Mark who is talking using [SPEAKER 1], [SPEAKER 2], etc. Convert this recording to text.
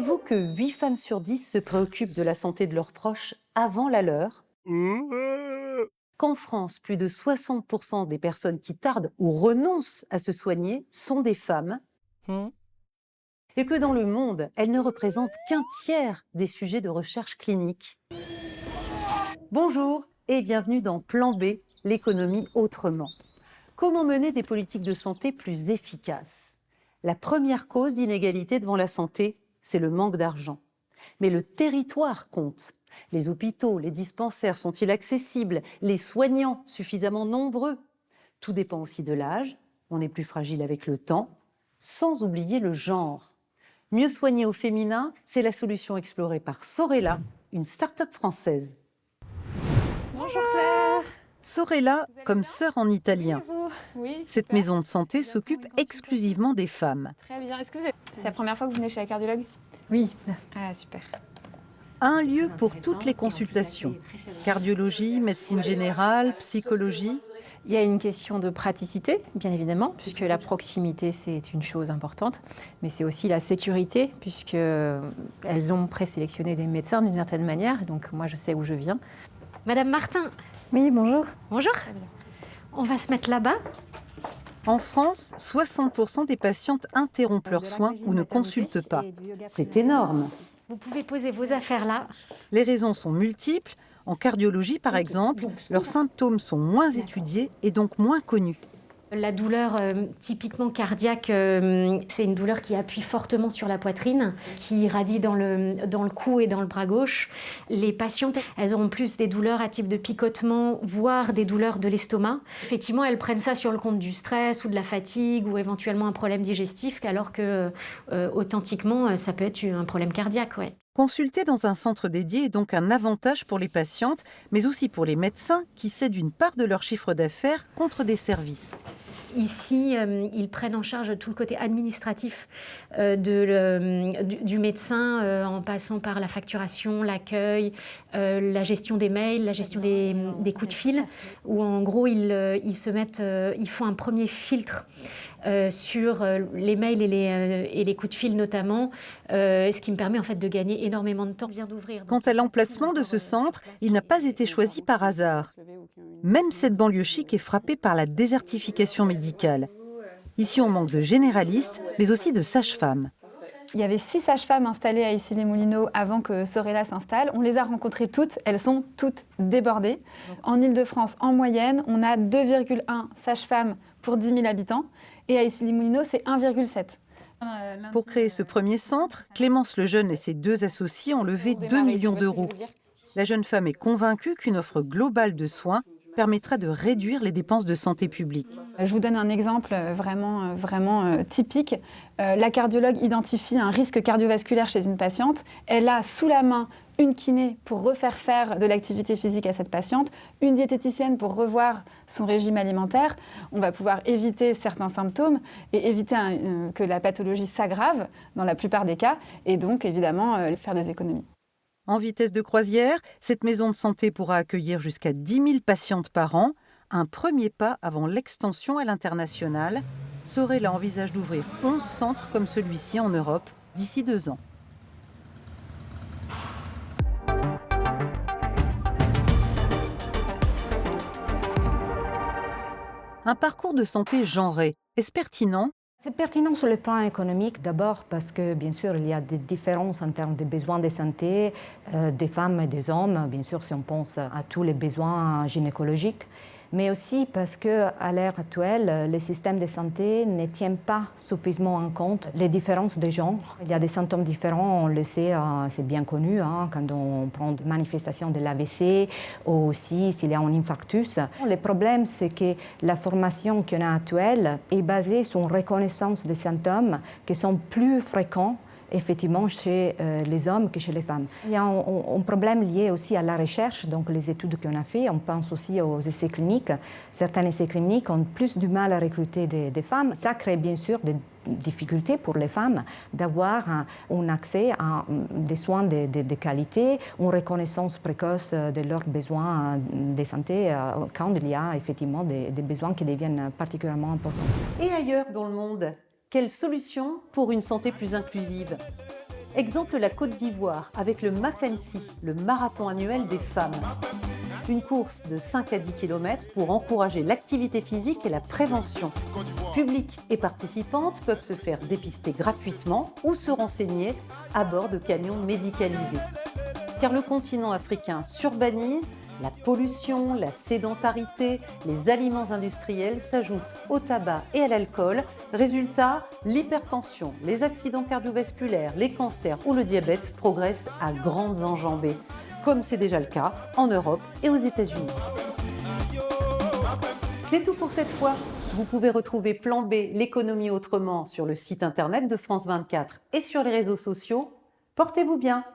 [SPEAKER 1] Saviez-vous que 8 femmes sur 10 se préoccupent de la santé de leurs proches avant la leur? Qu'en France, plus de 60% des personnes qui tardent ou renoncent à se soigner sont des femmes? Et que dans le monde, elles ne représentent qu'un tiers des sujets de recherche clinique. Bonjour et bienvenue dans Plan B, l'économie autrement. Comment mener des politiques de santé plus efficaces? La première cause d'inégalité devant la santé, c'est le manque d'argent. Mais le territoire compte. Les hôpitaux, les dispensaires sont-ils accessibles? Les soignants suffisamment nombreux? Tout dépend aussi de l'âge, on est plus fragile avec le temps, sans oublier le genre. Mieux soigner au féminin, c'est la solution explorée par Sorella, une start-up française.
[SPEAKER 2] Bonjour Claire.
[SPEAKER 1] Sorella, comme sœur en italien.
[SPEAKER 2] Oui,
[SPEAKER 1] Cette
[SPEAKER 2] super.
[SPEAKER 1] maison de santé s'occupe exclusivement des femmes.
[SPEAKER 2] Très bien. Est-ce que c'est la première fois que vous venez chez la cardiologue?
[SPEAKER 3] Oui,
[SPEAKER 2] Ah, super.
[SPEAKER 1] Un lieu pour toutes les consultations. Cardiologie, médecine générale, psychologie.
[SPEAKER 3] il y a une question de praticité, bien évidemment, puisque la proximité, c'est une chose importante, mais c'est aussi la sécurité, puisqu'elles ont présélectionné des médecins d'une certaine manière, donc moi je sais où je viens.
[SPEAKER 4] Madame Martin,
[SPEAKER 3] Oui, bonjour.
[SPEAKER 4] bonjour.
[SPEAKER 2] Très bien.
[SPEAKER 4] On va se mettre là-bas.
[SPEAKER 1] En France, 60% des patientes interrompent leurs soins ou ne consultent pas. C'est énorme.
[SPEAKER 4] Vous pouvez poser vos affaires là.
[SPEAKER 1] Les raisons sont multiples. En cardiologie, par exemple, leurs symptômes sont moins étudiés et donc moins connus.
[SPEAKER 4] La douleur typiquement cardiaque, c'est une douleur qui appuie fortement sur la poitrine, qui irradie dans le cou et dans le bras gauche. Les patientes, elles auront plus des douleurs à type de picotement, voire des douleurs de l'estomac. Effectivement, elles prennent ça sur le compte du stress ou de la fatigue ou éventuellement un problème digestif, alors que authentiquement, ça peut être un problème cardiaque, ouais.
[SPEAKER 1] Consulter dans un centre dédié est donc un avantage pour les patientes, mais aussi pour les médecins qui cèdent une part de leur chiffre d'affaires contre des services.
[SPEAKER 4] Ici, ils prennent en charge tout le côté administratif du médecin, en passant par la facturation, l'accueil, la gestion des mails, la gestion des coups de fil, où en gros, ils font un premier filtre sur les mails et les coups de fil notamment, ce qui me permet en fait de gagner énormément de temps.
[SPEAKER 1] Quant à l'emplacement de ce centre, il n'a pas été choisi par hasard. Même cette banlieue chic est frappée par la désertification médicale. Ici, on manque de généralistes, mais aussi de sages-femmes.
[SPEAKER 2] Il y avait 6 sages-femmes installées à Issy-les-Moulineaux avant que Sorella s'installe. On les a rencontrées toutes, elles sont toutes débordées. En Ile-de-France, en moyenne, on a 2,1 sages-femmes pour 10 000 habitants. Et à Issy-les-Moulineaux, c'est 1,7.
[SPEAKER 1] Pour créer ce premier centre, Clémence Lejeune et ses 2 associés ont levé 2 millions d'euros. La jeune femme est convaincue qu'une offre globale de soins permettra de réduire les dépenses de santé publique.
[SPEAKER 2] Je vous donne un exemple vraiment typique. La cardiologue identifie un risque cardiovasculaire chez une patiente. Elle a sous la main une kiné pour refaire faire de l'activité physique à cette patiente, une diététicienne pour revoir son régime alimentaire. On va pouvoir éviter certains symptômes et éviter que la pathologie s'aggrave dans la plupart des cas et donc évidemment faire des économies.
[SPEAKER 1] En vitesse de croisière, cette maison de santé pourra accueillir jusqu'à 10 000 patientes par an, un premier pas avant l'extension à l'international. Sorella envisage d'ouvrir 11 centres comme celui-ci en Europe d'ici 2 ans. Un parcours de santé genré, est-ce pertinent?
[SPEAKER 5] C'est pertinent sur le plan économique, d'abord parce que, bien sûr, il y a des différences en termes de besoins de santé des femmes et des hommes, bien sûr, si on pense à tous les besoins gynécologiques, mais aussi parce qu'à l'ère actuelle, le système de santé ne tient pas suffisamment en compte les différences de genre. Il y a des symptômes différents, on le sait, c'est bien connu, quand on prend des manifestations de l'AVC ou aussi s'il y a un infarctus. Le problème, c'est que la formation qu'on a actuelle est basée sur une reconnaissance des symptômes qui sont plus fréquents effectivement chez les hommes que chez les femmes. Il y a un problème lié aussi à la recherche, donc les études qu'on a faites, on pense aussi aux essais cliniques. Certains essais cliniques ont plus du mal à recruter des femmes. Ça crée bien sûr des difficultés pour les femmes d'avoir un accès à des soins de qualité, une reconnaissance précoce de leurs besoins de santé quand il y a effectivement des besoins qui deviennent particulièrement importants.
[SPEAKER 1] Et ailleurs dans le monde, quelle solution pour une santé plus inclusive? Exemple la Côte d'Ivoire avec le MAFENSI, le marathon annuel des femmes. Une course de 5 à 10 km pour encourager l'activité physique et la prévention. Public et participantes peuvent se faire dépister gratuitement ou se renseigner à bord de camions médicalisés. Car le continent africain s'urbanise, la pollution, la sédentarité, les aliments industriels s'ajoutent au tabac et à l'alcool. Résultat, l'hypertension, les accidents cardiovasculaires, les cancers ou le diabète progressent à grandes enjambées, comme c'est déjà le cas en Europe et aux États-Unis. C'est tout pour cette fois. Vous pouvez retrouver Plan B, l'économie autrement sur le site internet de France 24 et sur les réseaux sociaux. Portez-vous bien!